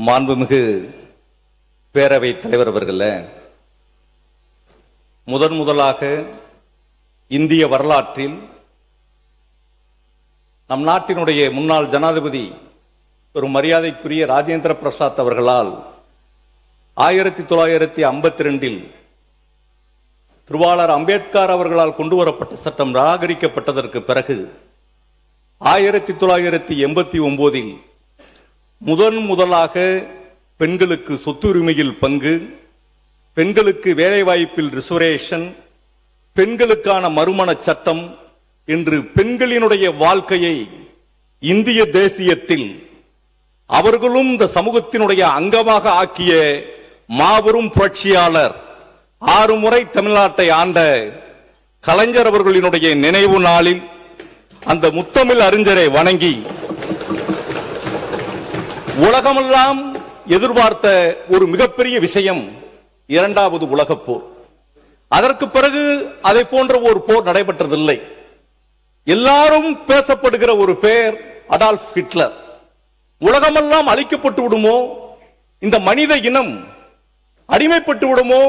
மாண்புமிகு பேரவைத் தலைவர் அவர்கள, முதலாக இந்திய வரலாற்றில் நம் நாட்டினுடைய முன்னாள் ஜனாதிபதி ஒரு மரியாதைக்குரிய ராஜேந்திர பிரசாத் அவர்களால் 1952 திருவாளர் அம்பேத்கர் அவர்களால் கொண்டுவரப்பட்ட சட்டம் நிராகரிக்கப்பட்டதற்கு பிறகு 1989 முதலாக பெண்களுக்கு சொத்துரிமையில் பங்கு, பெண்களுக்கு வேலைவாய்ப்பில் ரிசர்வேஷன், பெண்களுக்கான மறுமண சட்டம் என்று பெண்களினுடைய வாழ்க்கையை இந்திய தேசியத்தில் அவர்களும் இந்த சமூகத்தினுடைய அங்கமாக ஆக்கிய மாபெரும் புரட்சியாளர், 6 முறை தமிழ்நாட்டை ஆண்ட கலைஞர் அவர்களினுடைய நினைவு நாளில் அந்த முத்தமிழ் அறிஞரை வணங்கி உலகமெல்லாம் எதிர்பார்த்த ஒரு மிகப்பெரிய விஷயம் இரண்டாவது உலகப் போர். அதற்கு பிறகு அதை போன்ற ஒரு போர் நடைபெற்றதில்லை. எல்லாரும் பேசப்படுகிற ஒரு பெயர் அடால்ஃப் ஹிட்லர். உலகமெல்லாம் அழிக்கப்பட்டு விடுமோ, இந்த மனித இனம் அடிமைப்பட்டு விடுமோ,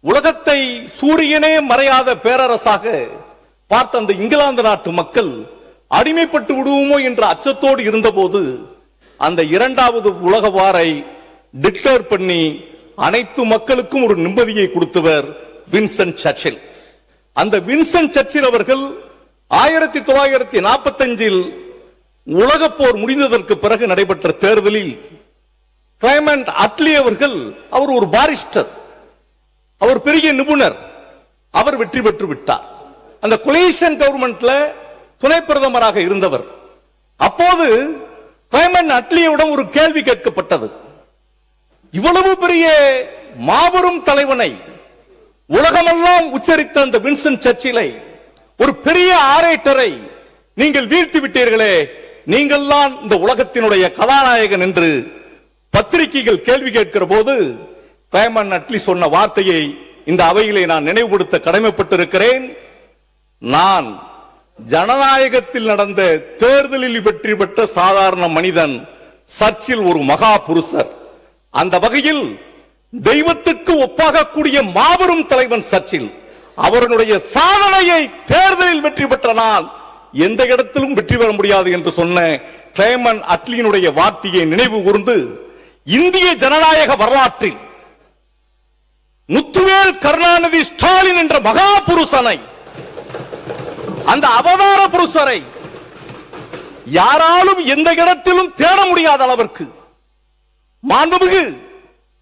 உலகத்தை சூரியனே மறையாத பேரரசாக பார்த்த அந்த இங்கிலாந்து நாட்டு மக்கள் அடிமைப்பட்டு விடுவோமோ என்ற அச்சத்தோடு இருந்தபோது அந்த இரண்டாவது உலக வாரை டிக்ளேர் பண்ணி அனைத்து மக்களுக்கும் ஒரு நிம்மதியை கொடுத்தவர் வின்ஸ்டன் சர்ச்சில். அந்த வின்ஸ்டன் சர்ச்சில் அவர்கள் 1945 உலகப் போர் முடிந்ததற்கு பிறகு நடைபெற்ற தேர்தலில் கிளைமண்ட் அட்லி அவர்கள், அவர் ஒரு பாரிஸ்டர், அவர் பெரிய நிபுணர், அவர் வெற்றி பெற்று விட்டார். அந்த கொலிஷன் கவர்மெண்ட்ல துணை பிரதமராக இருந்தவர். அப்போது கிளைமண்ட் அட்லியிடம் ஒரு கேள்வி கேட்கப்பட்டது. இவ்வளவு பெரிய மாபெரும் தலைவனை, உலகமெல்லாம் உச்சரித்த அந்த வின்ஸ்டன் சர்ச்சிலை, ஒரு பெரிய ஆரேட்டரை நீங்கள் வீழ்த்தி விட்டீர்களே, நீங்கள் தான் இந்த உலகத்தினுடைய கதாநாயகன் என்று பத்திரிகைகள் கேள்வி கேட்கிற போது கிளைமண்ட் அட்லி சொன்ன வார்த்தையை இந்த அவையிலே நான் நினைவுபடுத்த கடமைப்பட்டிருக்கிறேன். நான் ஜனநாயகத்தில் நடந்த தேர்தலில் வெற்றி பெற்ற சாதாரண மனிதன், சர்ச்சில் ஒரு மகா புருஷர். அந்த வகையில் தெய்வத்துக்கு ஒப்பாகக்கூடிய மாபெரும் தலைவன் சர்ச்சில். அவருடைய சாதனையை தேர்தலில் வெற்றி பெற்ற நான் எந்த இடத்திலும் வெற்றி பெற முடியாது என்று சொன்ன கிளைமண்ட் அட்லியினுடைய வார்த்தையை நினைவு கூர்ந்து, இந்திய ஜனநாயக வரலாற்றில் முத்துவேல் கருணாநிதி ஸ்டாலின் என்ற மகா புருஷனை, அந்த அவதார புருஷரை யாராலும் எந்த இடத்திலும் தேட முடியாத அளவிற்கு மாண்புமிகு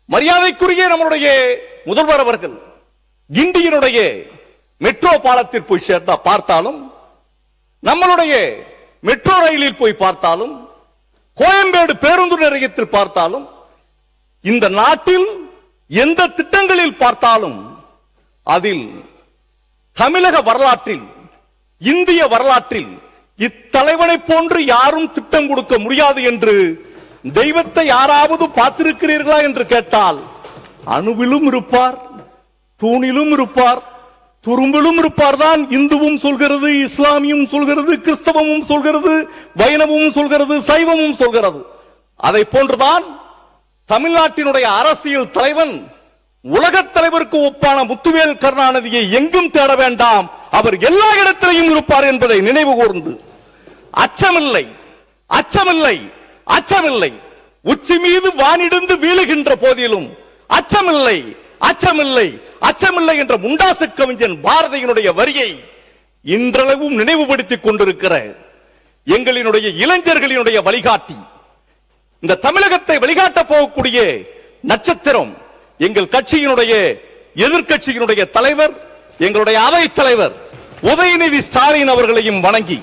மரியாதைக்குரிய நம்முடைய முதல்வர் அவர்கள் கிண்டியினுடைய மெட்ரோ பாலத்தில் போய் சேர்ந்தா பார்த்தாலும், நம்மளுடைய மெட்ரோ ரயிலில் போய் பார்த்தாலும், கோயம்பேடு பேருந்து நிலையத்தில் பார்த்தாலும், இந்த நாட்டில் எந்த திட்டங்களில் பார்த்தாலும் அதில் தமிழக வரலாற்றில், இந்திய வரலாற்றில் இத்தலைவனை போன்று யாரும் திட்டம் கொடுக்க முடியாது என்று தெய்வத்தை யாராவது பார்த்திருக்கிறீர்களா என்று கேட்டால், அணுவிலும் இருப்பார், தூணிலும் இருப்பார், துரும்பிலும் இருப்பார் தான் இந்துவும் சொல்கிறது, இஸ்லாமியும் சொல்கிறது, கிறிஸ்தவமும் சொல்கிறது, வைணவமும் சொல்கிறது, சைவமும் சொல்கிறது. அதை போன்றுதான் தமிழ்நாட்டினுடைய அரசியல் தலைவன், உலகத் தலைவருக்கு ஒப்பான முத்துவேல் கருணாநிதியை எங்கும் தேட வேண்டாம், அவர் எல்லா இடத்திலையும் இருப்பார் என்பதை நினைவு கூர்ந்து, அச்சமில்லை, அச்சமில்லை, அச்சமில்லை, உச்சி மீது வானிடிந்து வீழுகின்ற போதிலும் அச்சமில்லை, அச்சமில்லை, அச்சமில்லை என்ற முண்டாசு கவிஞன் பாரதியினுடைய வரியை இன்றளவும் நினைவுபடுத்திக் கொண்டிருக்கிற எங்களினுடைய இளைஞர்களினுடைய வழிகாட்டி, இந்த தமிழகத்தை வழிகாட்ட போகக்கூடிய நட்சத்திரம், எங்கள் கட்சியினுடைய எதிர்கட்சியினுடைய தலைவர், எங்களுடைய அவை தலைவர் உதயநிதி ஸ்டாலின் அவர்களையும் வணங்கி,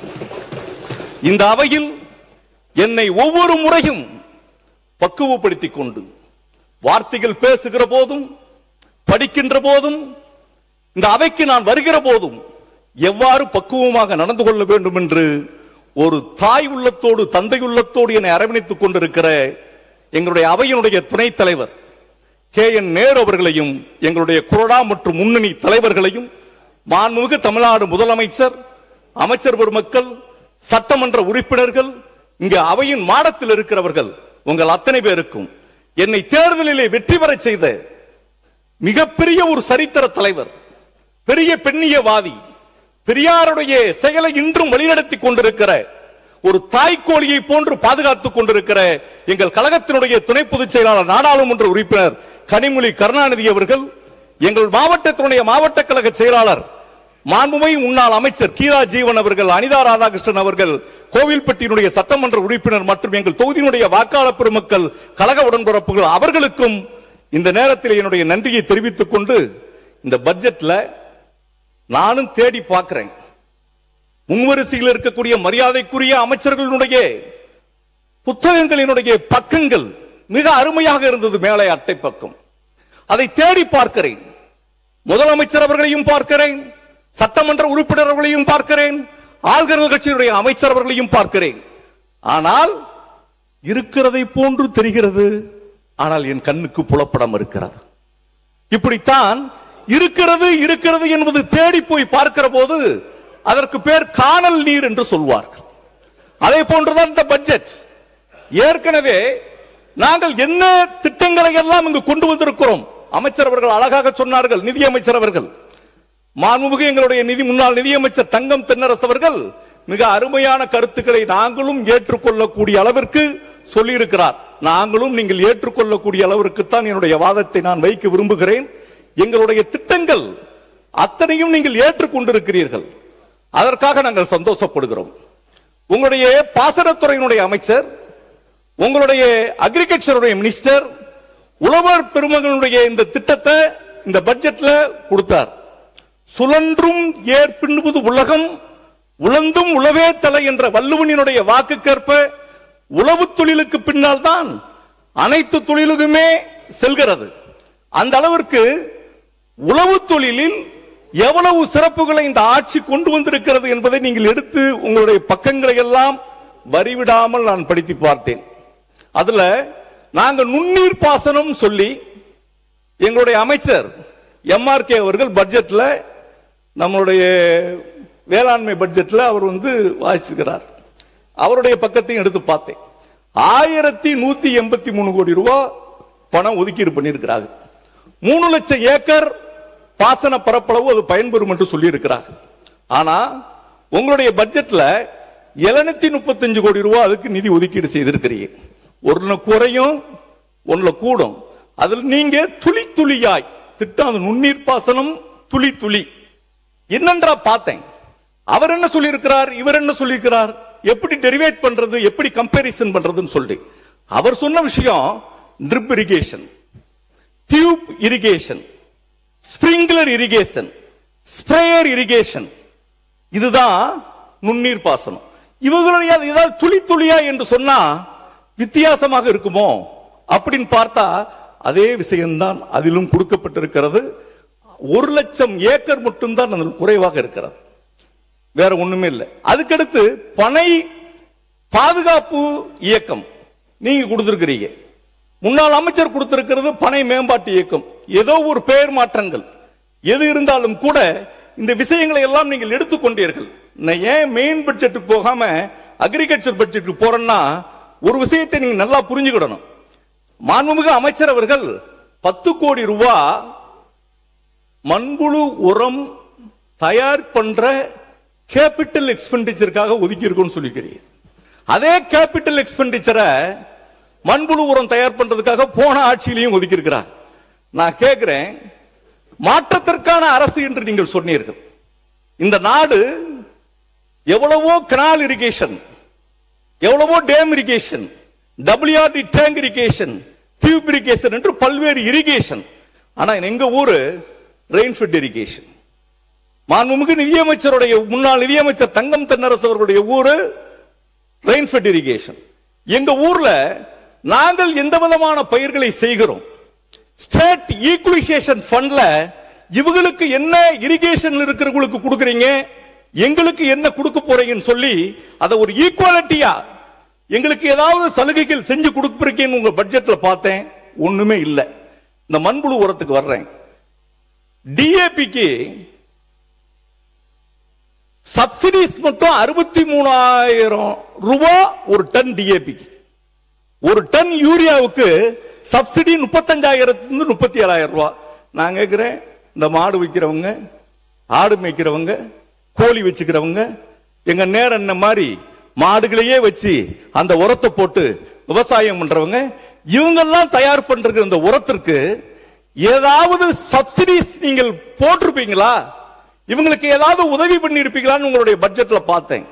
இந்த அவையில் என்னை ஒவ்வொரு முறையும் பக்குவப்படுத்திக் கொண்டு வார்த்தைகள் பேசுகிற போதும், படிக்கின்ற போதும், இந்த அவைக்கு நான் வருகிற போதும் எவ்வாறு பக்குவமாக நடந்து கொள்ள வேண்டும் என்று ஒரு தாய் உள்ளத்தோடு, தந்தை உள்ளத்தோடு என்னை அரவணைத்துக் கொண்டிருக்கிற எங்களுடைய அவையினுடைய துணைத் தலைவர் KN நேரு அவர்களையும், எங்களுடைய கொறடா மற்றும் முன்னணி தலைவர்களையும், மாண்புமிகு தமிழ்நாடு முதலமைச்சர், அமைச்சர் பெருமக்கள், சட்டமன்ற உறுப்பினர்கள், இங்கு அவையின் மாடத்தில் இருக்கிறவர்கள், உங்கள் அத்தனை பேருக்கும் என்னை தேர்தலிலே வெற்றி பெற செய்த மிகப்பெரிய ஒரு சரித்திர தலைவர், பெரிய பெண்ணியவாதி, பெரியாருடைய செயலை இன்றும் வழிநடத்தி கொண்டிருக்கிற ஒரு தாய்க்கோழியை போன்று பாதுகாத்துக் கொண்டிருக்கிற எங்கள் கழகத்தினுடைய துணை பொதுச் செயலாளர், நாடாளுமன்ற உறுப்பினர் கனிமொழி கருணாநிதி அவர்கள், எங்கள் மாவட்டத்தினுடைய மாவட்ட கழக செயலாளர் மாண்புமிகு முன்னாள் அமைச்சர் கீரா ஜீவன் அவர்கள், அனிதா ராதாகிருஷ்ணன் அவர்கள், கோவில்பட்டியினுடைய சட்டமன்ற உறுப்பினர் மற்றும் எங்கள் தொகுதியினுடைய வாக்காளர் பெருமக்கள், கழக உடன்பிறப்புகள் அவர்களுக்கும் இந்த நேரத்தில் என்னுடைய நன்றியை தெரிவித்துக் கொண்டு, இந்த பட்ஜெட்ல நானும் தேடி பார்க்கிறேன். முன்வரிசையில் இருக்கக்கூடிய மரியாதைக்குரிய அமைச்சர்களுடைய புத்தகங்களினுடைய பக்கங்கள் மிக அருமையாக இருந்தது. மேலே அட்டை பக்கம் அதை தேடி பார்க்கிறேன். முதலமைச்சர் அவர்களையும் பார்க்கிறேன், சட்டமன்ற உறுப்பினர்களையும் பார்க்கிறேன், ஆளுநர் கட்சியினுடைய அமைச்சர் அவர்களையும் பார்க்கிறேன். ஆனால் இருக்கிறதை போன்று தெரிகிறது, ஆனால் என் கண்ணுக்கு புலப்படம் இருக்கிறது. இப்படித்தான் இருக்கிறது இருக்கிறது என்பது தேடி போய் பார்க்கிற போது அதற்கு பேர் காணல் நீர் என்று சொல்வார்கள். அதே போன்றுதான் இந்த பட்ஜெட். ஏற்கனவே நாங்கள் என்ன திட்டங்களை எல்லாம் இங்கு கொண்டு வந்திருக்கிறோம். அமைச்சர் அவர்கள் அழகாக சொன்னார்கள். நிதியமைச்சர் அவர்கள், மாண்புமிகு எங்களுடைய முன்னாள் நிதியமைச்சர் தங்கம் தென்னரசு அவர்கள் மிக அருமையான கருத்துக்களை நாங்களும் ஏற்றுக்கொள்ளக்கூடிய அளவிற்கு சொல்லியிருக்கிறார். நாங்களும் நீங்கள் ஏற்றுக்கொள்ளக்கூடிய அளவிற்கு தான் என்னுடைய வாதத்தை நான் வைக்க விரும்புகிறேன். எங்களுடைய திட்டங்கள் அத்தனையும் நீங்கள் ஏற்றுக்கொண்டிருக்கிறீர்கள், அதற்காக நாங்கள் சந்தோஷப்படுகிறோம். உங்களுடைய பாசனத்துறையினுடைய அமைச்சர், உங்களுடைய அக்ரிகல்ச்சருடைய மினிஸ்டர், உழவர் பெருமகளுடைய இந்த திட்டத்தை இந்த பட்ஜெட்ல கொடுத்தார். சுழன்றும் ஏற்பின்பது உலகம், உழந்தும் உழவே தலை என்ற வள்ளுவனினுடைய வாக்குக்கேற்ப உழவு தொழிலுக்கு பின்னால் தான் அனைத்து தொழிலுக்குமே செல்கிறது. அந்த அளவிற்கு உழவு தொழிலில் எவ்வளவு சிறப்புகளை இந்த ஆட்சி கொண்டு வந்திருக்கிறது என்பதை நீங்கள் எடுத்து உங்களுடைய பக்கங்களை எல்லாம் வரிவிடாமல் நான் படித்து பார்த்தேன். அதுல நாங்க நுண்ணீர் பாசனம் சொல்லி எங்களுடைய அமைச்சர் எம்ஆர்கே அவர்கள் பட்ஜெட்ல, நம்மளுடைய வேளாண்மை பட்ஜெட்ல அவர் வாசிக்கிறார். அவருடைய பக்கத்தையும் எடுத்து பார்த்தேன். 1183 கோடி ரூபாய் பணம் ஒதுக்கீடு பண்ணியிருக்கிறாங்க. 3 லட்சம் ஏக்கர் பாசன பரப்பளவு அது பயன்பெறும் என்று சொல்லி இருக்கிறார். ஆனா உங்களுடைய பட்ஜெட்ல 735 கோடி ரூபாய் அதுக்கு நிதி ஒதுக்கீடு செய்திருக்கிறீங்க. ஒன்னு குறையும் ஒன்னுல கூடும். அதில் நீங்க துளி துளியாய் திட்டம், நுண்ணீர் பாசனம் துளி துளி என்னன்றா பார்த்தேன். அவர் என்ன சொல்லியிருக்கிறார், இவர் என்ன சொல்லியிருக்கிறார், எப்படி டெரிவேட் பண்றது, எப்படி கம்பேரிசன் பண்றதுன்னு சொல்லி அவர் சொன்ன விஷயம் drip irrigation, tube irrigation, sprinkler irrigation, sprayer irrigation, இதுதான் நுண்ணீர் பாசனம். இவங்களுடைய ஏதாவது துளி துளியா என்று சொன்னா வித்தியாசமாக இருக்குமோ அப்படின்னு பார்த்தா அதே விஷயம்தான் அதிலும் கொடுக்கப்பட்டிருக்கிறது. 1 லட்சம் ஏக்கர் மட்டும்தான் குறைவாக இருக்கிறது, வேற ஒண்ணுமே இல்லை. அதுக்கடுத்து பனை பாதுகாப்பு இயக்கம் நீங்க கொடுத்திருக்கிறீங்க. முன்னாள் அமைச்சர் கொடுத்திருக்கிறது பனை மேம்பாட்டு இயக்கம். ஏதோ ஒரு பெயர் மாற்றங்கள் எது இருந்தாலும் கூட இந்த விஷயங்களை எல்லாம் நீங்கள் எடுத்துக்கொண்டீர்கள். ஏன் மெயின் பட்ஜெட்டுக்கு போகாம அக்ரிகல்ச்சர் பட்ஜெட்டுக்கு போறேன்னா ஒரு விஷயத்தை நீங்க நல்லா புரிஞ்சுக்கிடணும். மாண்புமிகு அமைச்சர் அவர்கள் 10 கோடி ரூபாய் மண்புழு உரம் தயார் பண்ற கேபிட்டல் எக்ஸ்பெண்டிச்சருக்காக ஒதுக்கி இருக்குன்னு சொல்லிக்கிறீங்க. அதே கேபிட்டல் எக்ஸ்பெண்டிச்சரை மண்புழு உரம் தயார் பண்றதுக்காக போன ஆட்சியிலையும் ஒதுக்கி இருக்கிறார். நான் கேட்கிறேன், மாற்றத்திற்கான அரசு என்று நீங்கள் சொன்னீர்கள். இந்த நாடு எவ்வளவோ கனால் இரிகேஷன், எவ்வளவோ dam irrigation, WRD tank irrigation, tube irrigation என்று பல்வேறு இரிகேஷன். ஆனா எங்க ஊரு ரெயின்ஃபெட் இரிகேஷன். மாண்புமிகு நிதியமைச்சருடைய முன்னாள் நிதியமைச்சர் தங்கம் தென்னரசு அவர்களுடைய ஊரு ரெயின்ஃபெட் இரிகேஷன். எங்க ஊர்ல நாங்கள் எந்த விதமான பயிர்களை செய்கிறோம், ஸ்டேட் ஈக்குவலைசேஷன் ஃபண்ட்ல இவங்களுக்கு என்ன இரிகேஷன் இருக்கிறவங்களுக்கு கொடுக்கறீங்க, எங்களுக்கு என்ன கொடுக்க போறீங்கன்னு சொல்லி அதை ஒரு ஈக்குவாலிட்டியா எங்களுக்கு ஏதாவது சலுகைகள் செஞ்சு கொடுப்பீங்கன்னு உங்க பட்ஜெட்ல பார்த்தேன். ஒண்ணுமே இல்லை. இந்த மண்புழு உரத்துக்கு வர்றேன். டிஏபிக்கு சப்சிடிஸ் மட்டும் 63,000 ரூபாய் ஒரு டன் டிஏபிக்கு. ஒரு டன் யூரியாவுக்கு சப்சிடி 35,000 37,000 ரூபாய். நான் கேட்கிறேன், இந்த மாடு விற்கிறவங்க, ஆடு மேய்க்கிறவங்க, கோழி வச்சுக்கிறவங்க, எங்க நேரம் என்ன மாதிரி மாடுகளையே வச்சு அந்த உரத்தை போட்டு விவசாயம் பண்றவங்க, இவங்கெல்லாம் தயார் பண்ற இந்த உரத்திற்கு ஏதாவது சப்சிடிஸ் நீங்கள் போட்டிருப்பீங்களா? இவங்களுக்கு ஏதாவது உதவி பண்ணி இருப்பீங்களான்னு உங்களுடைய பட்ஜெட்ல பார்த்தேன்.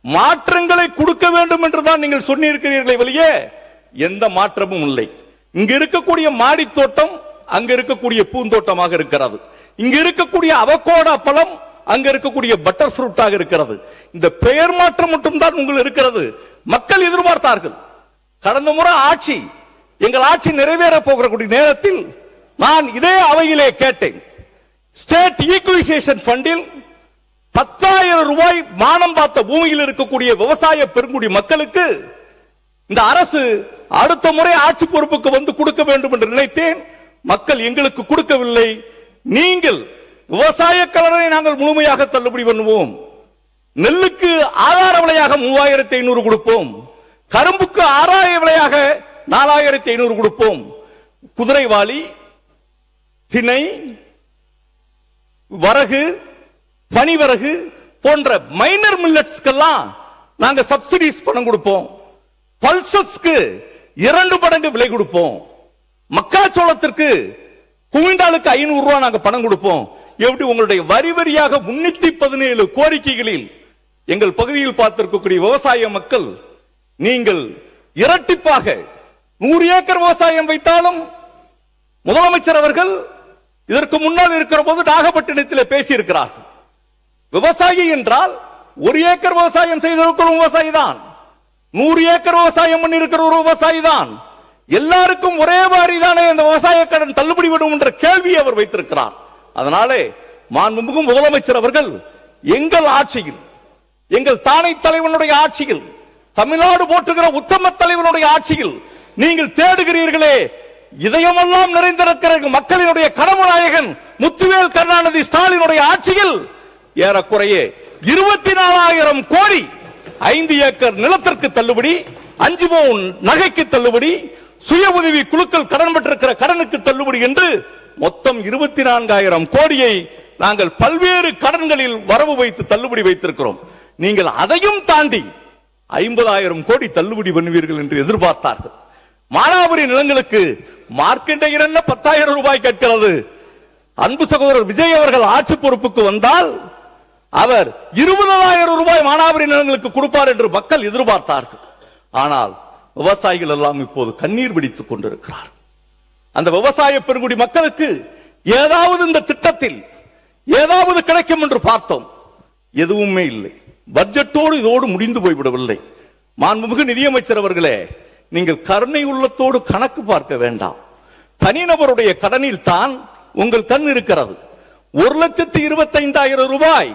மாற்றங்களை கொடுக்க வேண்டும் என்றுதான் நீங்கள் சொன்னிருக்கிறீர்களே வெளியே எந்த மாற்றமும் இல்லை. இங்க இருக்கக்கூடிய மாடி தோட்டம் அங்க இருக்கக்கூடிய பூந்தோட்டமாக இருக்கிறது. இங்க இருக்கக்கூடிய அவகோடா பழம் அங்க இருக்கக்கூடிய பட்டர் ஃப்ரூட்டாக இருக்கிறது. இந்த பெயர் மாற்றம் மட்டும் தான் உங்களுக்கு இருக்கிறது. மக்கள் எதிர்பார்த்தார்கள். கடந்த முறை ஆட்சி, எங்கள் ஆட்சி நிறைவேற போகிற நேரத்தில் நான் இதே அவையிலே கேட்டேன், ஸ்டேட் ஈக்குவைசேஷன் ஃபண்டில் 10,000 ரூபாய் மானம் பார்த்த பூமியில் இருக்கக்கூடிய விவசாய பெருங்குடி மக்களுக்கு இந்த அரசு அடுத்த முறை ஆட்சி பொறுப்புக்கு வந்து கொடுக்க வேண்டும் என்று நினைத்தேன். மக்கள் எங்களுக்கு கொடுக்கவில்லை. நீங்கள் விவசாய கடனை நாங்கள் முழுமையாக தள்ளுபடி பண்ணுவோம், நெல்லுக்கு ஆதார விலையாக 3,500 கொடுப்போம், கரும்புக்கு ஆதார விலையாக 4,500 கொடுப்போம், குதிரைவாலி, திணை, வரகு, பனிவரகு போன்ற மைனர் மில்லட்ஸ்க்கெல்லாம் நாங்க சப்சிடிஸ் பணம் கொடுப்போம், பல்சஸ்க்கு 2 மடங்கு விலை கொடுப்போம், மக்காச்சோளத்திற்கு குவிண்டாலுக்கு 500 ரூபாய் நாங்க பணம் கொடுப்போம். எப்படி உங்களுடைய வரி வரியாக 317 கோரிக்கைகளில் எங்கள் பகுதியில் பார்த்திருக்கக்கூடிய விவசாய மக்கள் நீங்கள் இரட்டிப்பாக 100 ஏக்கர் விவசாயம் வைத்தாலும் முதலமைச்சர் அவர்கள் இதற்கு முன்னால் இருக்கிற போது நாகப்பட்டினத்தில் பேசியிருக்கிறார்கள். விவசாயி என்றால் 1 ஏக்கர் விவசாயம் செய்திருக்கிற விவசாயி தான், 100 ஏக்கர் விவசாயம் பண்ணி இருக்கிற ஒரு விவசாயி தான், எல்லாருக்கும் ஒரே மாதிரி தானே இந்த விவசாய கடன் தள்ளுபடி விடும் என்ற கேள்வியை அவர் வைத்திருக்கிறார். அதனாலே மாண்புமிகு முதலமைச்சர் அவர்கள் எங்கள் ஆட்சியில், எங்கள் தானை தலைவனுடைய ஆட்சியில், தமிழ்நாடு போற்றுகிற உத்தம தலைவனுடைய ஆட்சியில் நீங்கள் தேடுகிறீர்களே, இதயமெல்லாம் நிறைந்திருக்கிற மக்களினுடைய கனவுநாயகன் முத்துவேல் கருணாநிதி ஸ்டாலினுடைய ஆட்சியில் ஏறக்குறைய 24,000 கோடி 5 ஏக்கர் நிலத்திற்கு தள்ளுபடி, 5 பவுன் நகைக்கு தள்ளுபடி, சுய உதவி குழுக்கள் கடன் பெற்றிருக்கிற கடனுக்கு தள்ளுபடி என்று மொத்தம் 24,000 கோடியை நாங்கள் பல்வேறு கடன்களில் வரவு வைத்து தள்ளுபடி வைத்திருக்கிறோம். நீங்கள் அதையும் தாண்டி 50,000 கோடி தள்ளுபடி பண்ணுவீர்கள் என்று எதிர்பார்த்தார்கள். மானாவாரி நிலங்களுக்கு மார்க்கெண்டேயர் என்ன 10,000 ரூபாய் கேட்கிறது. அன்பு சகோதரர் விஜய் அவர்கள் ஆட்சி பொறுப்புக்கு வந்தால் அவர் 20,000 ரூபாய் மானாவாரி நிலங்களுக்கு கொடுப்பார் என்று மக்கள் எதிர்பார்த்தார்கள். ஆனால் விவசாயிகள் எல்லாம் இப்போது கண்ணீர் பிடித்துக் கொண்டிருக்கிறார். அந்த விவசாய பெருங்குடி மக்களுக்கு ஏதாவது இந்த திட்டத்தில் ஏதாவது கிடைக்கும் என்று பார்த்தோம், எதுவுமே இல்லை. பட்ஜெட்டோடு இதோடு முடிந்து போய்விடவில்லை. மாண்புமிகு நிதியமைச்சர் அவர்களே, நீங்கள் கருணை உள்ளத்தோடு கணக்கு பார்க்க வேண்டாம். தனிநபருடைய கடனில் தான் உங்கள் கண் இருக்கிறது. 1,25,000 ரூபாய்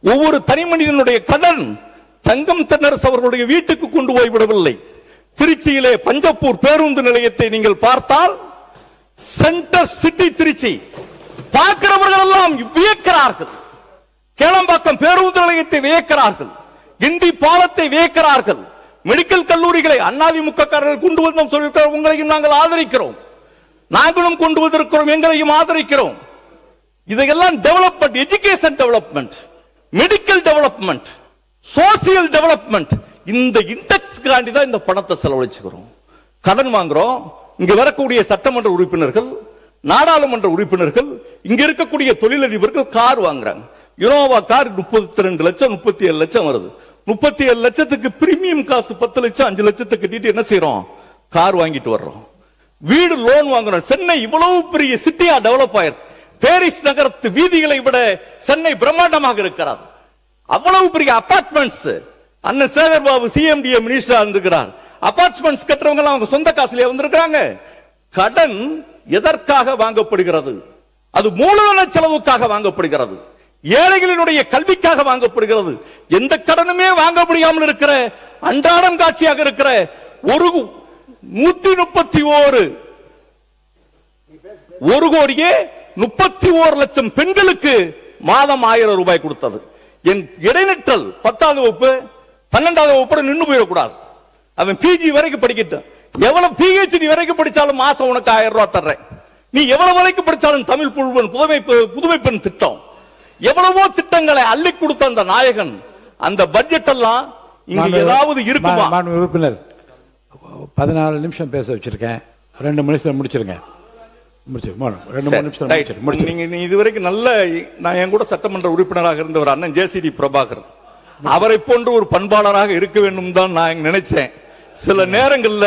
ஒவ்வொரு தனி மனிதனுடைய கடன் தங்கம் தென்னரசு அவர்களுடைய வீட்டுக்கு கொண்டு போய்விடவில்லை. திருச்சியிலே பஞ்சப்பூர் பேருந்து நிலையத்தை நீங்கள் பார்த்தால் சென்டர் சிட்டி திருச்சி பார்க்கிறவர்கள் எல்லாம் வியக்கிறார்கள். கேளம்பாக்கம் பேருந்து நிலையத்தை வியக்கிறார்கள், கிண்டி பாலத்தை வியக்கிறார்கள், மெடிக்கல் கல்லூரிகளை அதிமுக கொண்டு வந்தோம் சொல்லியிருக்கிறோம், உங்களையும் நாங்கள் ஆதரிக்கிறோம், நாங்களும் கொண்டு வந்திருக்கிறோம், எங்களையும் ஆதரிக்கிறோம். இதையெல்லாம் development, education development, medical development, social development, இந்த இண்டெக்ஸ் காண்டி தான் இந்த பணத்தை செலவழிச்சுக்கிறோம். கடன் வாங்குறோம். இங்க வரக்கூடிய சட்டமன்ற உறுப்பினர்கள், நாடாளுமன்ற உறுப்பினர்கள், இங்க இருக்கக்கூடிய தொழிலதிபர்கள் கார் வாங்குறாங்க. யுனோவா கார் 32 லட்சம் 37 லட்சம் வருது. 37 லட்சத்துக்கு பிரீமியம் காசு 10 லட்சம் 5 லட்சத்தை கட்டிட்டு என்ன செய்யறோம்? கார் வாங்கிட்டு வர்றோம். வீடு லோன் வாங்குறோம். சென்னை இவ்வளவு பெரிய சிட்டியா டெவலப் ஆயிருக்கு. பாரிஸ் நகரத்து வீதிகளை விட சென்னை பிரம்மாண்டமாக இருக்கிறது. அவ்வளவு பெரிய அபார்ட்மெண்ட்ஸ். அண்ணன் சேகர் பாபு சிஎம்டிஏ மினிஸ்டரா இருந்திருக்கிறார். அபார்ட்மெண்ட்ஸ் கட்டுறவங்க அவங்க சொந்த காசுலயே வந்திருக்காங்க. கடன் எதற்காக வாங்கப்படுகிறது? அது மூலதன செலவுக்காக வாங்கப்படுகிறது, ஏழைகளினுடைய கல்விக்காக வாங்கப்படுகிறது. எந்த கடனுமே வாங்க முடியாமல் இருக்கிற அன்றாடம் காட்சியாக இருக்கிற ஒரு 131 லட்சம் பெண்களுக்கு மாதம் 1000 ரூபாய் கொடுத்தது. என் இடைநிற்றல் 10வது வகுப்பு 12வது வகுப்பு நின்று போயிடக்கூடாது. அவன் பிஜி வரைக்கும் படிக்கட்டும். எவ்வளவு PhD வரைக்கும் படிச்சாலும் மாசம் உனக்கு 1000 ரூபாய் தர்றேன். நீ எவ்வளவு வரைக்கும் படிச்சாலும் தமிழ் புதுமை பெண் திட்டம், எவ்வளவோ திட்டங்களை அள்ளி கொடுத்த அந்த நாயகன், அந்த பட்ஜெட் எல்லாம் இங்க ஏதாவது இருக்குமா? உறுப்பினர் 14 நிமிஷம் பேச வச்சிருக்கேன், 2 நிமிஷத்துல முடிச்சிருங்க. நீங்க இதுவரைக்கும் நல்ல, நான் என் கூட சட்டமன்ற உறுப்பினராக இருந்தவர் அண்ணன் JCD பிரபாகர், அவரை போன்ற ஒரு பண்பாளராக இருக்க வேண்டும் தான் நான் நினைச்சேன். சில நேரங்கள்ல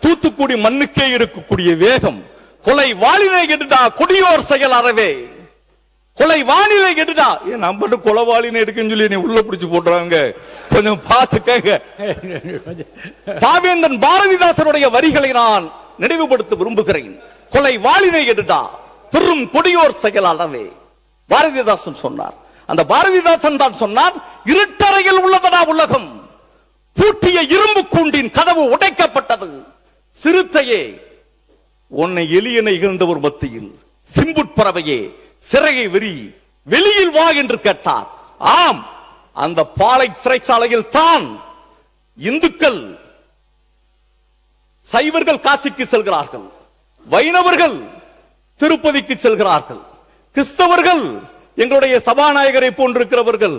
தூத்துக்குடி மண்ணுக்கே இருக்கக்கூடிய வேகம், கொலை வாளினை எடுடா கொடியோர் செயல் அறவே, கொலை வானிலை எடுடா, நம்ம கொலவாளினை எடுக்குன்னு சொல்லி நீ உள்ள பிடிச்சு போட்டுறாங்க, கொஞ்சம் பார்த்துக்கங்க. பாவேந்தன் பாரதிதாசனுடைய வரிகளை நான் நினைவுபடுத்த விரும்புகிறேன். கொலை வாளினை எடுடா பெரும் கொடியோர் செயல் அறவே, பாரதிதாசன் சொன்னார். அந்த பாரதிதாசன் தான் சொன்னார், இருட்டறையில் உள்ளதடா உலகம், பூட்டிய இரும்பு கூண்டின் கதவு உடைக்கப்பட்டது, சிறுத்தையே உன்னை எலியனை இகழ்ந்த ஒரு மத்தியில் சிம்புட்பறவையே சிறையை விரி வெளியில் வா என்று கேட்டார். ஆம், அந்த பாலை சிறைச்சாலையில் தான் இந்துக்கள் சைவர்கள் காசிக்கு செல்கிறார்கள், வைணவர்கள் திருப்பதிக்கு செல்கிறார்கள், கிறிஸ்தவர்கள் எங்களுடைய சபாநாயகரை போன்றிருக்கிறவர்கள்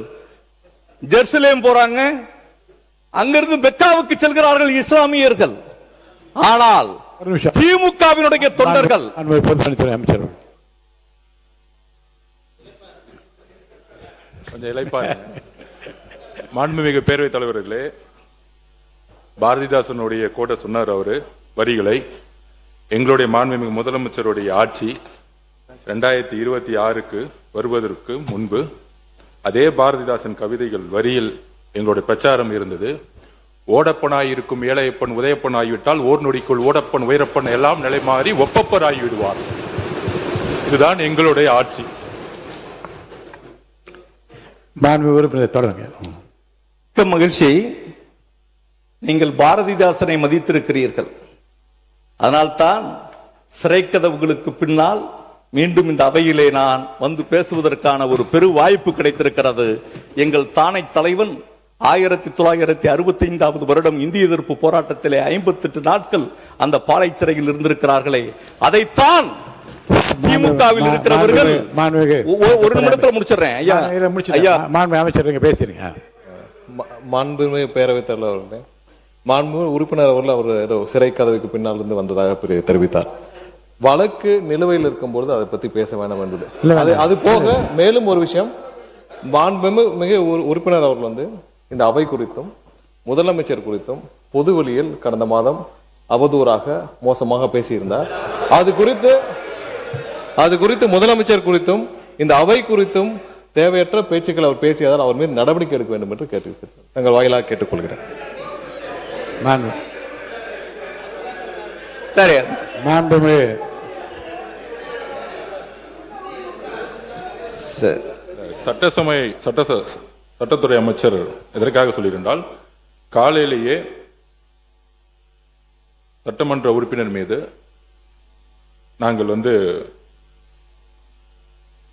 ஜெருசலேம் போறாங்க, அங்கிருந்து மெக்காவுக்கு செல்கிறார்கள் இஸ்லாமியர்கள். ஆனால் திமுகவினுடைய தொண்டர்கள், அமைச்சர் கொஞ்சம் இளைப்பாங்க. மாண்புமிகு பேரவைத் தலைவர்களே, பாரதிதாசனுடைய கோட்டை சொன்னார் அவரு வரிகளை. எங்களுடைய மாண்புமிகு முதலமைச்சருடைய ஆட்சி 2026க்கு வருவதற்கு முன்பு அதே பாரதிதாசன் கவிதைகள் வரியில் எங்களுடைய பிரச்சாரம் இருந்தது. ஓடப்பனாய் இருக்கும் ஏழையப்பன் உதயப்பன் ஆகிவிட்டால் ஓர் நொடிக்குள் ஓடப்பன் உயரப்பன் எல்லாம் நிலை மாறி ஒப்பப்பர் ஆகிவிடுவார். இதுதான் எங்களுடைய ஆட்சி. மகிழ்ச்சி, நீங்கள் பாரதிதாசனை மதித்திருக்கிறீர்கள். அதனால்தான் சிறை கதவுகளுக்கு பின்னால் மீண்டும் இந்த அவையிலே நான் வந்து பேசுவதற்கான ஒரு பெரு வாய்ப்பு கிடைத்திருக்கிறது. எங்கள் தானை தலைவன் 1965 வருடம் இந்திய எதிர்ப்பு போராட்டத்திலே 58 நாட்கள் அந்த பாலை சிறையில் இருந்திருக்கிறார்களே, அதைத்தான் திமுகவில் இருக்கிறவர்கள். ஒரு நிமிடத்தில் முடிச்சிடுறேன் ஐயா. அமைச்சர் பேசுறீங்க. மாண்புமிகு பேரவைத் தலைவர் அவர்களே, மாண்புமிகு உறுப்பினர் அவர்கள் அவர் ஏதோ சிறை கதவுக்கு பின்னால் இருந்து வந்ததாக தெரிவித்தார். வழக்கு நிலுவையில் இருக்கும்போது அதை பத்தி பேச வேண்டாம் என்பது. அது போக மேலும் ஒரு விஷயம், மாண்புமிகு உறுப்பினர் அவர்கள் வந்து இந்த அவை குறித்தும் முதலமைச்சர் குறித்தும் பொதுவெளியில் கடந்த மாதம் அவதூறாக மோசமாக பேசியிருந்தார். அது குறித்து முதலமைச்சர் குறித்தும் இந்த அவை குறித்தும் தேவையற்ற பேச்சுக்கள் அவர் பேசியதால் அவர் மீது நடவடிக்கை எடுக்க வேண்டும் என்று கேட்டிருக்கிறார். தங்கள் வாயிலாக கேட்டுக்கொள்கிறேன். சரி, சட்டத்துறை அமைச்சர் எதற்காக சொல்லியிருந்தால், காலையிலேயே சட்டமன்ற உறுப்பினர் மீது நாங்கள்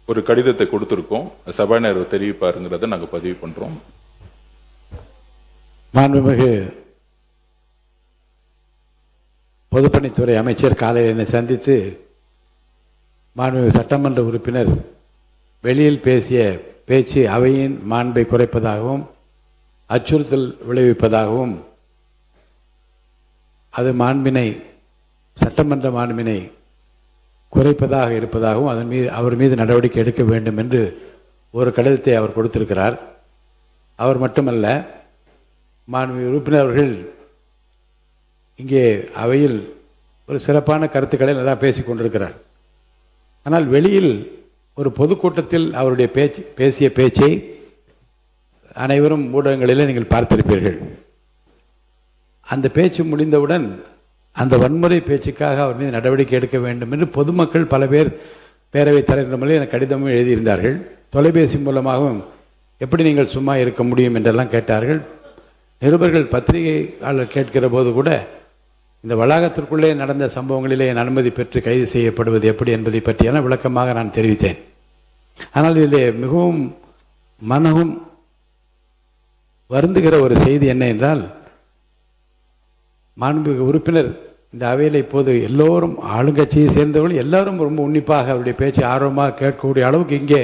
ஒரு கடிதத்தை கொடுத்திருக்கோம், சபாநாயகர் தெரிவிப்பாருங்கிறத நாங்கள் பதிவு பண்றோம். மாண்புமிகு பொதுப்பணித்துறை அமைச்சர் காலையில் என்னை சந்தித்து, மாண்புமிகு சட்டமன்ற உறுப்பினர் வெளியில் பேசிய பேச்சு அவையின் மாண்பை குறைப்பதாகவும் அச்சுறுத்தல் விளைவிப்பதாகவும், அது சட்டமன்ற மாண்பினை குறைப்பதாக இருப்பதாகவும் அவர் மீது நடவடிக்கை எடுக்க வேண்டும் என்று ஒரு கடிதத்தை அவர் கொடுத்திருக்கிறார். அவர் மட்டுமல்ல, மாண்புமிகு உறுப்பினர் அவர்கள் இங்கே அவையில் ஒரு சிறப்பான கருத்துக்களை நல்லா பேசிக் கொண்டிருக்கிறார். ஆனால் வெளியில் ஒரு பொதுக்கூட்டத்தில் அவருடைய பேசிய பேச்சை அனைவரும் ஊடகங்களிலே நீங்கள் பார்த்திருப்பீர்கள். அந்த பேச்சு முடிந்தவுடன் அந்த வன்முறை பேச்சுக்காக அவர் மீது நடவடிக்கை எடுக்க வேண்டும் என்று பொதுமக்கள் பல பேர் பேரவைத் தலைவர் எனக்கு கடிதமும் எழுதியிருந்தார்கள். தொலைபேசி மூலமாகவும் எப்படி நீங்கள் சும்மா இருக்க முடியும் என்றெல்லாம் கேட்டார்கள். நிருபர்கள் பத்திரிகையாளர் கேட்கிற போது கூட இந்த வளாகத்திற்குள்ளே நடந்த சம்பவங்களிலே என் அனுமதி பெற்று கைது செய்யப்படுவது எப்படி என்பதை பற்றியான விளக்கமாக நான் தெரிவித்தேன். ஆனால் இதில் மிகவும் மனமும் வருந்துகிற ஒரு செய்தி என்ன என்றால், மாண்புமிகு உறுப்பினர் இந்த அவையில் இப்போது எல்லோரும் ஆளுங்கட்சியை சேர்ந்தவர்கள் எல்லாரும் ரொம்ப உன்னிப்பாக அவருடைய பேச்சை ஆர்வமாக கேட்கக்கூடிய அளவுக்கு இங்கே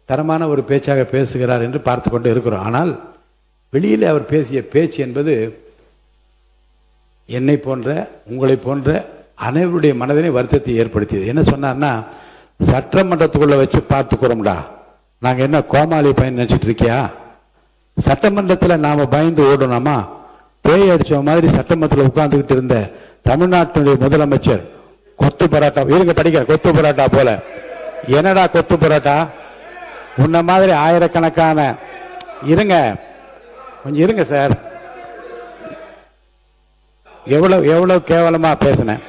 தரமான ஒரு பேச்சாக பேசுகிறார் என்று பார்த்து கொண்டு இருக்கிறோம். ஆனால் வெளியில் அவர் பேசிய பேச்சு என்பது என்னை போன்ற உங்களை போன்ற அனைவருடைய மனதினை வருத்தத்தை ஏற்படுத்தியது. என்ன சொன்னார்னா, சட்டமன்றத்துக்குள்ள வச்சு பார்த்துக்கிறோம்டா, நாங்கள் என்ன கோமாளி பயன் நினைச்சிட்டு இருக்கியா? சட்டமன்றத்தில் நாம பயந்து ஓடணுமா? பேய் அடிச்ச மாதிரி சட்டமன்றத்தில் உட்கார்ந்துகிட்டு இருந்த தமிழ்நாட்டினுடைய முதலமைச்சர் கொத்து பரோட்டா, இருங்க படிக்கிற கொத்து பரோட்டா போல. என்னடா கொத்து பரோட்டா? உன்ன மாதிரி ஆயிரக்கணக்கான, இருங்க கொஞ்சம் இருங்க சார், எவ்வளவு எவ்வளவு கேவலமா பேசினேன்.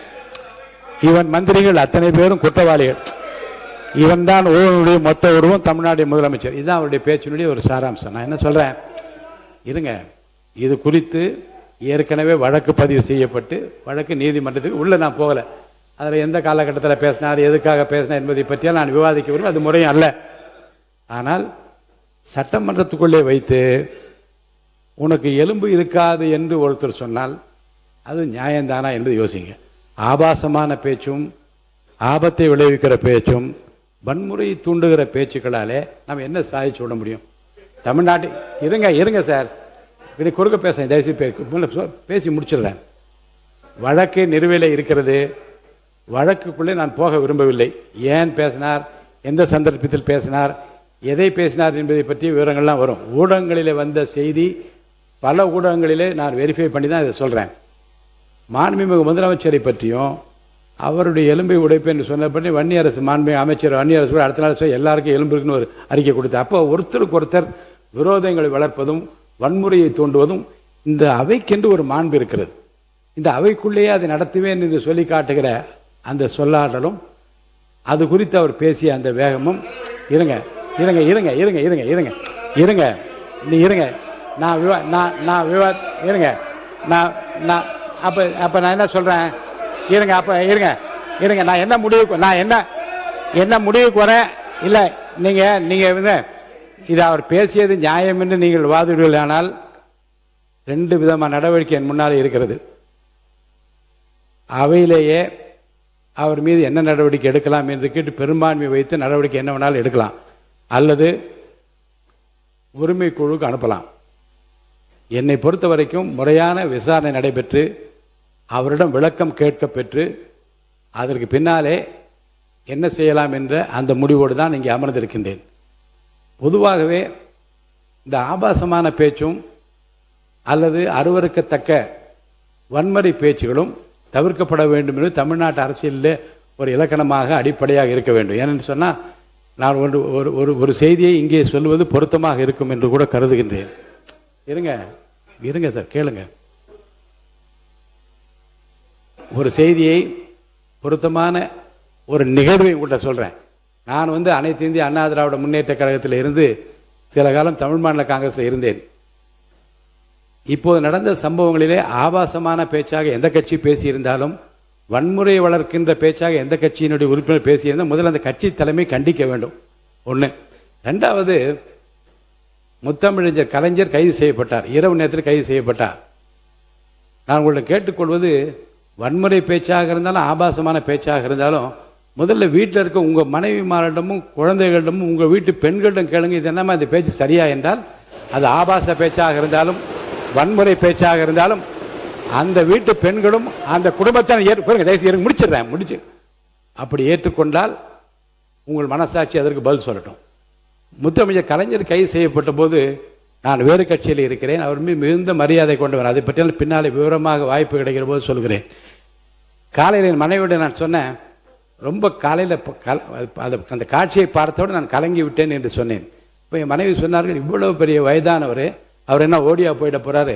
இவன் மந்திரிகள் அத்தனை பேரும் குற்றவாளிகள், இவன் தான் ஊழலுடைய மொத்த உருவம் தமிழ்நாடு முதலமைச்சர். இதுதான் அவருடைய பேச்சினுடைய ஒரு சாராம்சம். நான் என்ன சொல்றேன், இருங்க, இது குறித்து ஏற்கனவே வழக்கு பதிவு செய்யப்பட்டு வழக்கு நீதிமன்றத்துக்கு உள்ள நான் போகல. அதில் எந்த காலகட்டத்தில் பேசினார், எதுக்காக பேசினார் என்பதை பற்றியால் நான் விவாதிக்க விரும்ப, அது முறையும் அல்ல. ஆனால் சட்டமன்றத்துக்குள்ளே வைத்து உனக்கு எலும்பு இருக்காது என்று ஒருத்தர் சொன்னால் அது நியாயம்தானா என்று யோசிங்க. ஆபாசமான பேச்சும் ஆபத்தை விளைவிக்கிற பேச்சும் வன்முறையை தூண்டுகிற பேச்சுக்களாலே நம்ம என்ன சாதிச்சு விட முடியும்? தமிழ்நாட்டு இருங்க சார், இப்படி குறுக்க பேச தயவுசெய்து பேசி முடிச்சிடுறேன். வழக்கு நிலுவையில் இருக்கிறது. வழக்குக்குள்ளே நான் போக விரும்பவில்லை. ஏன் பேசினார், எந்த சந்தர்ப்பத்தில் பேசினார், எதை பேசினார் என்பதை பற்றிய விவரங்கள்லாம் வரும். ஊடகங்களிலே வந்த செய்தி, பல ஊடகங்களிலே நான் வெரிஃபை பண்ணி தான் இதை சொல்கிறேன். மாண்புமிகு முதலமைச்சரை பற்றியும் அவருடைய எலும்பை உடைப்பு என்று சொன்னபடி வன்னியரசு மாண்புமிகு அமைச்சர் வன்னியரசு கூட அடுத்த நாள் எல்லாருக்கும் எலும்பு இருக்குன்னு ஒரு அறிக்கை கொடுத்தார். அப்போ ஒருத்தருக்கு ஒருத்தர் விரோதங்களை வளர்ப்பதும் வன்முறையை தூண்டுவதும் இந்த அவைக்கென்று ஒரு மாண்பு இருக்கிறது. இந்த அவைக்குள்ளேயே அதை நடத்துவேன் என்று சொல்லி காட்டுகிற அந்த சொல்லாடலும், அது குறித்து அவர் பேசிய அந்த வேகமும், இருங்க இருங்க இருங்க இருங்க இருங்க இருங்க இருங்க நீ இருங்க நான் இருங்க நான் அப்ப நான் என்ன சொல்றேன், இருங்க அப்ப இருங்க இருங்க நான் என்ன முடிவுக்கு வரேன். இல்ல நீங்க இது அவர் பேசியது நியாயம் என்று நீங்கள் வாதிடுவீர்கள். ஆனால் ரெண்டு விதமான நடவடிக்கை என் முன்னாலே இருக்கிறது. அவையிலேயே அவர் மீது என்ன நடவடிக்கை எடுக்கலாம் என்று கேட்டு பெரும்பான்மை வைத்து நடவடிக்கை என்ன வேணாலும் எடுக்கலாம், அல்லது உரிமை குழுவுக்கு அனுப்பலாம். என்னை பொறுத்த வரைக்கும் முறையான விசாரணை நடைபெற்று அவரிடம் விளக்கம் கேட்க பெற்று அதற்கு பின்னாலே என்ன செய்யலாம் என்ற அந்த முடிவோடு தான் இங்கே அமர்ந்திருக்கின்றேன். பொதுவாகவே இந்த ஆபாசமான பேச்சும் அல்லது அருவருக்கத்தக்க வன்முறை பேச்சுகளும் தவிர்க்கப்பட வேண்டும் என்று தமிழ்நாட்டு அரசியலில் ஒரு இலக்கணமாக அடிப்படையாக இருக்க வேண்டும். ஏனென்று சொன்னால் நான் ஒரு செய்தியை இங்கே சொல்வது பொருத்தமாக இருக்கும் என்று கூட கருதுகின்றேன். இருங்க சார், கேளுங்க. ஒரு செய்தியை பொருத்தமான ஒரு நிகழ்வை உங்கள்கிட்ட சொல்றேன். நான் அனைத்து இந்திய அண்ணா திராவிட முன்னேற்ற கழகத்தில் இருந்து சில காலம் தமிழ் மாநில காங்கிரஸில் இருந்தேன். இப்போது நடந்த சம்பவங்களிலே ஆபாசமான பேச்சாக எந்த கட்சி பேசியிருந்தாலும், வன்முறையை வளர்க்கின்ற பேச்சாக எந்த கட்சியினுடைய உறுப்பினர் பேசியிருந்தால் முதல்ல அந்த கட்சி தலைமை கண்டிக்க வேண்டும். ஒன்று. ரெண்டாவது, முத்தமிழறிஞர் கலைஞர் கைது செய்யப்பட்டார், இரவு நேரத்தில் கைது செய்யப்பட்டார். நான் உங்கள்ட்ட கேட்டுக்கொள்வது, வன்முறை பேச்சாக இருந்தாலும் ஆபாசமான பேச்சாக இருந்தாலும் முதல்ல வீட்டில் இருக்க உங்கள் மனைவிமாரிடமும் குழந்தைகளிடமும் உங்கள் வீட்டு பெண்களிடம் கேளுங்க, இது என்னமா இந்த பேச்சு சரியா என்றால், அது ஆபாச பேச்சாக இருந்தாலும் வன்முறை பேச்சாக இருந்தாலும் அந்த வீட்டு பெண்களும் அந்த குடும்பத்தை முடிச்சு அப்படி ஏற்றுக்கொண்டால் உங்கள் மனசாட்சி அதற்கு பதில் சொல்லட்டும். முத்தமிழர் கலைஞர் கைது செய்யப்பட்ட போது நான் வேறு கட்சியில் இருக்கிறேன். அவர் மீது மிகுந்த மரியாதை கொண்டவர். அதை பற்றியால் பின்னாலே விவரமாக வாய்ப்பு கிடைக்கிற போது சொல்கிறேன். காலையில் என் மனைவியோட நான் சொன்னேன், ரொம்ப காலையில் அந்த காட்சியை பார்த்தோடு நான் கலங்கி விட்டேன் என்று சொன்னேன். இப்போ என் மனைவி சொன்னார்கள், இவ்வளவு பெரிய வயதானவர், அவர் என்ன ஓடியா போயிட போறாரு,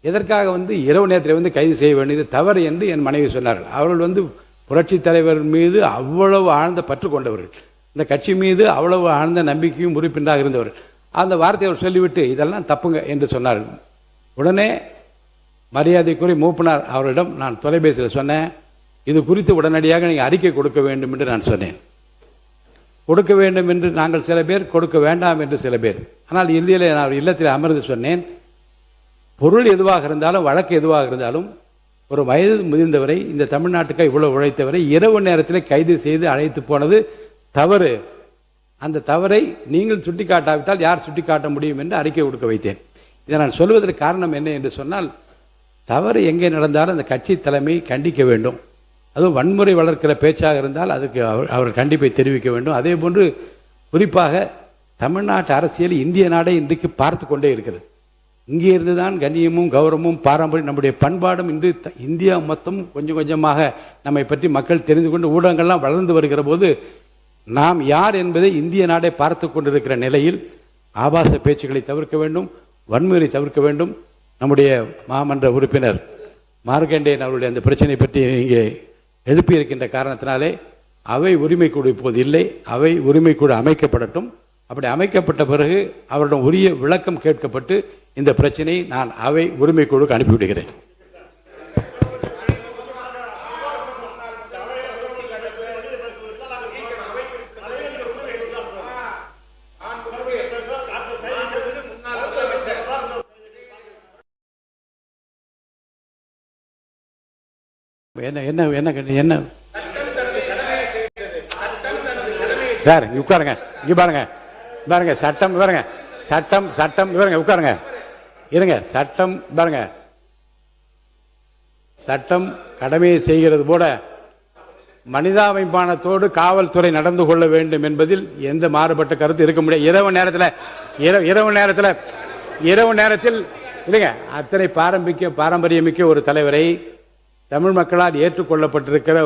எதற்காக இரவு நேரத்தில் கைது செய்ய வேண்டியது தவறு என்று என் மனைவி சொன்னார்கள். அவர்கள் புரட்சி தலைவர் மீது அவ்வளவு ஆழ்ந்த பற்று கொண்டவர்கள், இந்த கட்சி மீது அவ்வளவு ஆழ்ந்த நம்பிக்கையும் உறுப்பினராக இருந்தவர்கள். அந்த வார்த்தையை அவர் சொல்லிவிட்டு இதெல்லாம் தப்புங்க என்று சொன்னார்கள். உடனே மரியாதைக்குரிய மூப்பனார் அவரிடம் நான் தொலைபேசியில் சொன்னேன், இது குறித்து உடனடியாக நீங்கள் அறிக்கை கொடுக்க வேண்டும் என்று நான் சொன்னேன். கொடுக்க வேண்டும் என்று நாங்கள் சில பேர், கொடுக்க வேண்டாம் என்று சில பேர். ஆனால் இறுதியில் நான் இல்லத்தில் அமர்ந்து சொன்னேன், பொருள் எதுவாக இருந்தாலும் வழக்கு எதுவாக இருந்தாலும் ஒரு வயது முதிர்ந்தவரை, இந்த தமிழ்நாட்டுக்கு இவ்வளவு உழைத்தவரை இரவு நேரத்தில் கைது செய்து அழைத்து போனது தவறு. அந்த தவறை நீங்கள் சுட்டிக்காட்டாவிட்டால் யார் சுட்டிக்காட்ட முடியும் என்று அறிக்கை கொடுக்க வைத்தேன். இதை நான் சொல்வதற்கு காரணம் என்ன என்று சொன்னால், தவறு எங்கே நடந்தாலும் அந்த கட்சி தலைமை கண்டிக்க வேண்டும். அதுவும் வன்முறை வளர்க்கிற பேச்சாக இருந்தால் அதுக்கு அவர் கண்டிப்பை தெரிவிக்க வேண்டும். அதே போன்று குறிப்பாக தமிழ்நாட்டு அரசியல் இந்திய நாடே இன்றைக்கு பார்த்து கொண்டே இருக்கிறது. இங்கே இருந்துதான் கண்ணியமும் கௌரவமும் பாரம்பரியம் நம்முடைய பண்பாடும் இன்று இந்தியா மொத்தம் கொஞ்சம் கொஞ்சமாக நம்மை பற்றி மக்கள் தெரிந்து கொண்டு ஊடகங்கள்லாம் வளர்ந்து வருகிற போது நாம் யார் என்பதை இந்திய நாடே பார்த்து கொண்டிருக்கிற நிலையில் ஆபாச பேச்சுக்களை தவிர்க்க வேண்டும், வன்முறை தவிர்க்க வேண்டும். நம்முடைய மாமன்ற உறுப்பினர் மார்க்கண்டேயன் அவருடைய அந்த பிரச்சனை பற்றி இங்கே எழுப்பியிருக்கின்ற காரணத்தினாலே அவை உரிமைக்குழு இப்போது இல்லை. அவை உரிமைக்குழு அமைக்கப்படட்டும். அப்படி அமைக்கப்பட்ட பிறகு அவரிடம் உரிய விளக்கம் கேட்கப்பட்டு இந்த பிரச்சனையை நான் அவை உரிமைக்குழுக்கு அனுப்பிவிடுகிறேன். என்ன என்ன என்ன என்ன சார், உட்காருங்க. இங்க பாருங்க பாருங்க, சட்டம் பாருங்க, சட்டம் சட்டம் பாருங்க, உட்காருங்க இருங்க. சட்டம் பாருங்க, சட்டம் கடமையை செய்கிறது போல மனிதாபிமானத்தோடு காவல்துறை நடந்து கொள்ள வேண்டும் என்பதில் எந்த மாறுபட்ட கருத்து இருக்க முடியாது. இரவு நேரத்தில் இல்லைங்க, அத்தனை பாரம்பரியமிக்க ஒரு தலைவரை, தமிழ் மக்களால் ஏற்றுக்கொள்ளப்பட்டிருக்கிற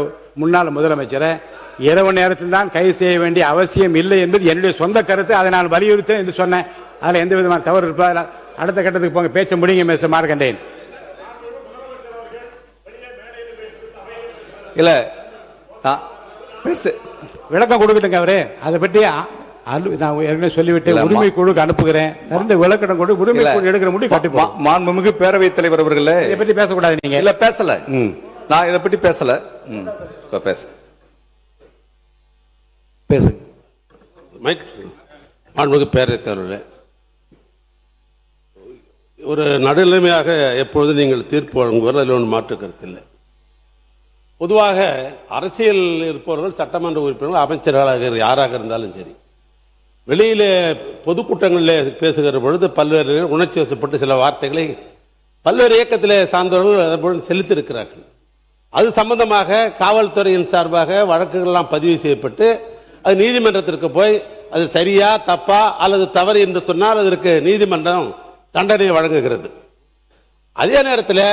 முன்னாள் முதலமைச்சரை இரவு நேரத்தில் தான் கைது செய்ய வேண்டிய அவசியம் இல்லை என்பது என்னுடைய சொந்த கருத்து. அதை நான் வலியுறுத்தேன் என்று சொன்னேன். அதில் எந்த விதமான தவறு இருப்பா? அடுத்த கட்டத்துக்கு போங்க, பேச்ச முடியுங்க மிஸ்டர் மார்க்கண்டேயன். இல்ல விளக்கம் கொடுக்கட்டுங்க அவரு. அதை பற்றி நான் ஏற்கனவே சொல்லிவிட்டு உரிமை குழுக்கு அனுப்புகிறேன். விளக்கம் கொண்டு உரிமை குழு எடுக்கிற முடிவு கண்டிப்பா. மாண்புமிகு பேரவைத் தலைவர் அவர்களே, இதை பற்றி பேசக்கூடாது. நீங்க இல்ல பேசல, நான் இதை பற்றி பேசல. பேசுங்க. மாண்புமிகு பேரவைத் தலைவர்களே, ஒரு நடுநிலைமையாக எப்பொழுது நீங்கள் தீர்ப்பு வழங்குவதில் அதில் ஒன்று மாற்று கருத்து இல்லை. பொதுவாக அரசியல் இருப்பவர்கள், சட்டமன்ற உறுப்பினர்கள், அமைச்சர்களாக யாராக இருந்தாலும் சரி, வெளியிலே பொதுக்கூட்டங்களில் பேசுகிற பொழுது பல்வேறு உணர்ச்சி வசப்பட்டு சில வார்த்தைகளை பல்வேறு இயக்கத்திலே சார்ந்தவர்கள் செலுத்தியிருக்கிறார்கள். அது சம்பந்தமாக காவல்துறையின் சார்பாக வழக்குகள்லாம் பதிவு செய்யப்பட்டு அது நீதிமன்றத்திற்கு போய் அது சரியா தப்பா அல்லது தவறு என்று சொன்னால் அதற்கு நீதிமன்றம் தண்டனை வழங்குகிறது. அதே நேரத்தில்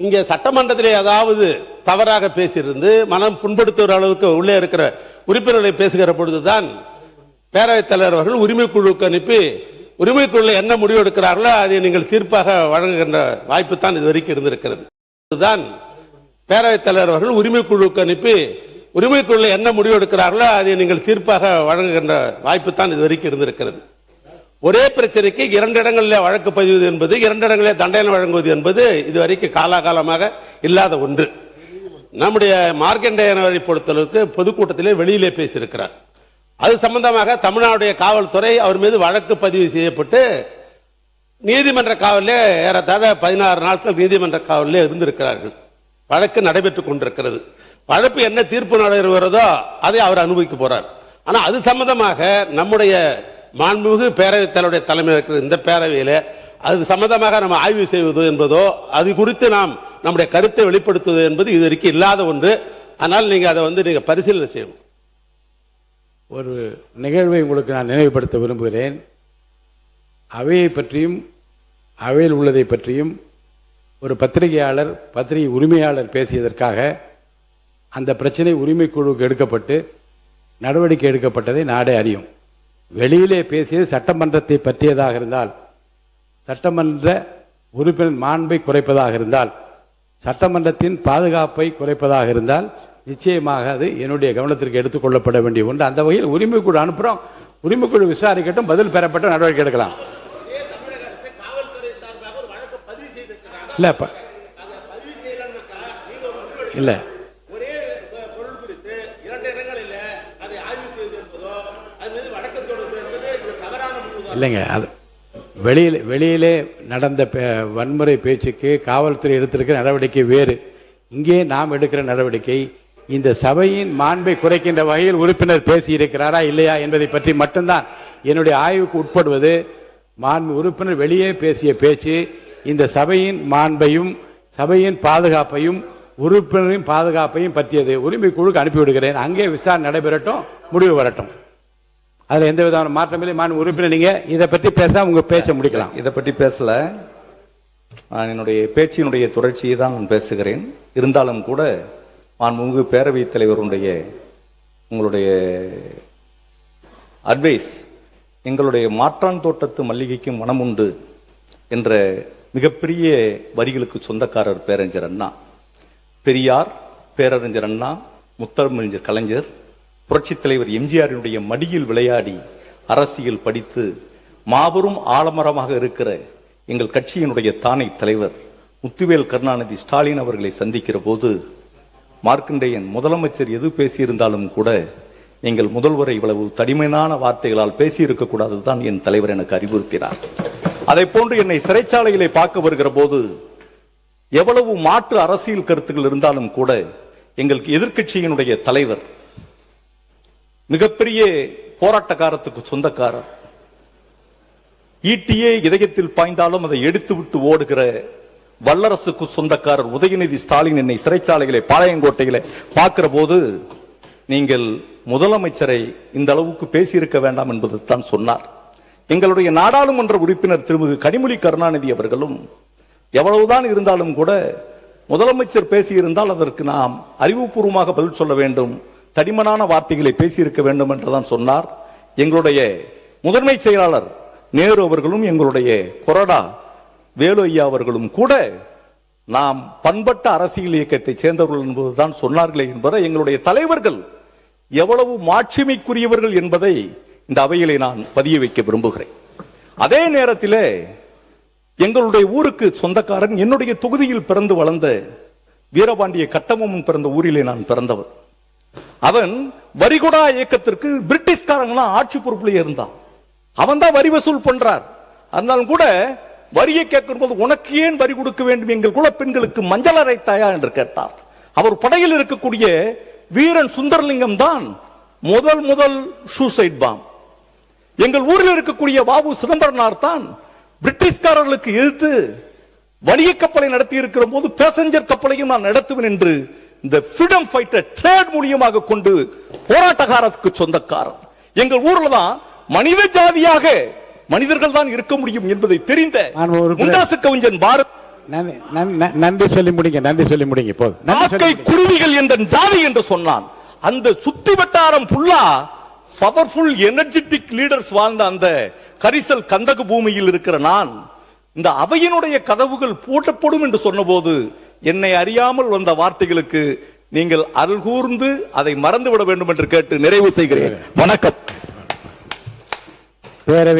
இங்கே சட்டமன்றத்திலே ஏதாவது தவறாக பேசியிருந்து மனம் புண்படுத்துகிற அளவுக்கு உள்ளே இருக்கிற உறுப்பினர்களை பேசுகிற பொழுதுதான் பேரவைத் தலைவர் அவர்கள் உரிமைக்குழுக்கு அனுப்பி உரிமைக்குழு என்ன முடிவு எடுக்கிறார்களோ அதை நீங்கள் தீர்ப்பாக வழங்குகின்ற வாய்ப்பு தான் இதுவரைக்கும் இருந்திருக்கிறது. இதுதான் பேரவைத் தலைவர் அவர்கள் உரிமைக்குழுக்கு அனுப்பி உரிமைக்குழு என்ன முடிவு எடுக்கிறார்களோ அதை நீங்கள் தீர்ப்பாக வழங்குகின்ற வாய்ப்பு தான் இதுவரைக்கும் இருந்திருக்கிறது. ஒரே பிரச்சனைக்கு 2 இடங்களில் வழக்கு பதிவு என்பது, 2 இடங்களில் தண்டனை வழங்குவது என்பது இதுவரைக்கும் காலாகாலமாக இல்லாத ஒன்று. நம்முடைய மார்க்கண்டேயன் அவரை பொறுத்தளவுக்கு பொதுக்கூட்டத்திலே வெளியிலே பேசியிருக்கிறார். அது சம்பந்தமாக தமிழ்நாடுடைய காவல்துறை அவர் மீது வழக்கு பதிவு செய்யப்பட்டு நீதிமன்ற காவலிலே ஏறத்தாழ 16 நாட்கள் நீதிமன்ற காவலிலே இருந்திருக்கிறார்கள். வழக்கு நடைபெற்றுக் கொண்டிருக்கிறது. வழக்கு என்ன தீர்ப்பு நடைபெறுகிறதோ அதை அவர் அனுபவிக்க போறார். ஆனா அது சம்பந்தமாக நம்முடைய மாண்புமிகு பேரவைத் தலைவருடைய தலைமையில் இருக்கிற இந்த பேரவையில அது சம்பந்தமாக நம்ம ஆய்வு செய்வது என்பதோ அது குறித்து நாம் நம்முடைய கருத்தை வெளிப்படுத்துவது என்பது இதுவரைக்கும் இல்லாத ஒன்று. ஆனால் நீங்க அதை நீங்க பரிசீலனை செய்யணும். ஒரு நிகழ்வை உங்களுக்கு நான் நினைவுபடுத்த விரும்புகிறேன். அவையை பற்றியும் அவையில் உள்ளதை பற்றியும் ஒரு பத்திரிகையாளர், பத்திரிகை உரிமையாளர் பேசியதற்காக அந்த பிரச்சனை உரிமைக்குழுவுக்கு எடுக்கப்பட்டு நடவடிக்கை எடுக்கப்பட்டதை நாடே அறியும். வெளியிலே பேசியது சட்டமன்றத்தை பற்றியதாக இருந்தால், சட்டமன்ற உறுப்பினர் மாண்பை குறைப்பதாக இருந்தால், சட்டமன்றத்தின் பாதுகாப்பை குறைப்பதாக இருந்தால் நிச்சயமாக அது என்னுடைய கவனத்திற்கு எடுத்துக் கொள்ளப்பட வேண்டிய ஒன்று. அந்த வகையில் உரிமைக்குழு அனுப்புறோம், உரிமைக்குழு விசாரிக்கட்டும், பதில் பெறப்பட்ட நடவடிக்கை எடுக்கலாம். இல்ல இல்லைங்க, அது வெளியிலே நடந்த வன்முறை பேச்சுக்கு காவல்துறை எடுத்திருக்கிற நடவடிக்கை வேறு. இங்கே நாம் எடுக்கிற நடவடிக்கை இந்த சபையின் மாண்பை குறைக்கின்ற வகையில் உறுப்பினர் பேசியிருக்கிறாரா இல்லையா என்பதை பற்றி மட்டும்தான் என்னுடைய ஆய்வுக்கு உட்படுவது. மாண்பு உறுப்பினர் வெளியே பேசிய பேச்சு இந்த சபையின் மாண்பையும் சபையின் பாதுகாப்பையும் உறுப்பினரின் பாதுகாப்பையும் பற்றியது. உரிமை குழுக்கு அனுப்பிவிடுகிறேன், அங்கே விசாரணை நடைபெறட்டும், முடிவு வரட்டும். அதுல எந்த விதமான மாற்றமில்லை. மாண்பு உறுப்பினர், நீங்க இதை பற்றி பேச உங்க பேச்சை முடிக்கலாம். இதை பற்றி பேசல, நான் என்னுடைய பேச்சினுடைய தொடர்ச்சியை தான் நான் பேசுகிறேன். இருந்தாலும் கூட மாண்புமிகு பேரவைத் தலைவருடைய உங்களுடைய அட்வைஸ், எங்களுடைய மாற்றான் தோட்டத்து மல்லிகைக்கும் மனம் உண்டு என்ற மிகப்பெரிய வரிகளுக்கு சொந்தக்காரர் பேரறிஞர் அண்ணா. பெரியார், பேரறிஞர் அண்ணா, முத்தமிழறிஞர் கலைஞர், புரட்சித் தலைவர் எம்ஜிஆரினுடைய மடியில் விளையாடி அரசியல் படித்து மாபெரும் ஆலமரமாக இருக்கிற எங்கள் கட்சியினுடைய தானை தலைவர் முத்துவேல் கருணாநிதி ஸ்டாலின் அவர்களை சந்திக்கிற போது மார்க்கண்டேயன் முதலமைச்சர் எது பேசியிருந்தாலும் கூட நீங்கள் முதல்வரை இவ்வளவு தடிமையான வார்த்தைகளால் பேசியிருக்க கூடாதுதான் என் தலைவர் எனக்கு அறிவுறுத்தினார். அதை போன்று என்னை சிறைச்சாலையிலே பார்க்க வருகிற போது எவ்வளவு மாற்று அரசியல் கருத்துக்கள் இருந்தாலும் கூட எங்கள் எதிர்க்கட்சியினுடைய தலைவர் மிகப்பெரிய போராட்டக்காரத்துக்கு சொந்தக்காரர், ஈட்டியே இதயத்தில் பாய்ந்தாலும் அதை எடுத்துவிட்டு ஓடுகிற வல்லரசுக்கு சொந்தக்காரர் உதயநிதி ஸ்டாலின் என்னை சிறைச்சாலைகளை பாளையங்கோட்டையில பார்க்கிற போது நீங்கள் முதலமைச்சரை இந்த அளவுக்கு பேசியிருக்க வேண்டாம் என்பது தான் சொன்னார். எங்களுடைய நாடாளுமன்ற உறுப்பினர் திருமிகு கனிமொழி கருணாநிதி அவர்களும் எவ்வளவுதான் இருந்தாலும் கூட முதலமைச்சர் பேசியிருந்தால் அதற்கு நாம் அறிவுபூர்வமாக பதில் சொல்ல வேண்டும், தடிமனான வார்த்தைகளை பேசியிருக்க வேண்டும் என்றுதான் சொன்னார். எங்களுடைய முதன்மை செயலாளர் நேரு அவர்களும் எங்களுடைய கொறடா வேலு ஐயா அவர்களும் கூட நாம் பண்பட்ட அரசியல் இயக்கத்தை சேர்ந்தவர்கள் என்பதுதான் சொன்னார்களே என்பதை எங்களுடைய தலைவர்கள் எவ்வளவு மாட்சிமைக்குரியவர்கள் என்பதை இந்த அவையிலே நான் பதிய வைக்க விரும்புகிறேன். அதே நேரத்தில் எங்களுடைய ஊருக்கு சொந்தக்காரன், என்னுடைய தொகுதியில் பிறந்து வளர்ந்த வீரபாண்டிய கட்டபொம்மன் பிறந்த ஊரிலே நான் பிறந்தவர். அவன் வரிகொடா இயக்கத்திற்கு பிரிட்டிஷ்காரங்களாம் ஆட்சி பொறுப்பிலே இருந்தான். அவன் தான் வரி வசூல் பண்றார். அதனாலும் கூட வரியை கேட்கும் போது உனக்கு ஏன் வரி கொடுக்க வேண்டும், எங்கள் குல பெண்களுக்கு மஞ்சள் அரைத்தாயா என்று கேட்டார். அவர் படையில் இருக்கக்கூடிய வீரன் சுந்தரலிங்கம் தான் முதல் சூசைட் பாம். எங்கள் ஊரில் இருக்கக்கூடிய பாபு சிதம்பரனார் தான் பிரிட்டிஷ்காரர்களுக்கு எதிர்த்து வணிக கப்பலை நடத்தி இருக்கிற போது பேசஞ்சர் கப்பலையும் நான் நடத்துவேன் என்று இந்த ஃப்ரீடம் ஃபைட்டர் ட்ரேட் மூலியமாக கொண்டு போராட்டக்காரத்துக்கு சொந்தக்காரர். எங்கள் ஊர்ல தான் மனித ஜாதியாக மனிதர்கள் தான் இருக்க முடியும் என்பதை தெரிந்த முண்டாசு கவிஞன் பாரத். நன்றி சொல்லி முடிங்க போதும். குருவிகள் என்ற ஜாதி என்று சொன்னான். அந்த சுத்தி வட்டாரம் புல்லா பவர்ஃபுல் எனர்ஜெட்டிக் லீடர்ஸ் வாழ்ந்த அந்த கரிசல் கந்தக பூமியில் இருக்கிற நான் இந்த அவையினுடைய கதவுகள் பூட்டப்படும் என்று சொன்னபோது என்னை அறியாமல் வந்த வார்த்தைகளுக்கு நீங்கள் அருள் கூர்ந்து அதை மறந்துவிட வேண்டும் என்று கேட்டு நிறைவு செய்கிறேன். வணக்கம்.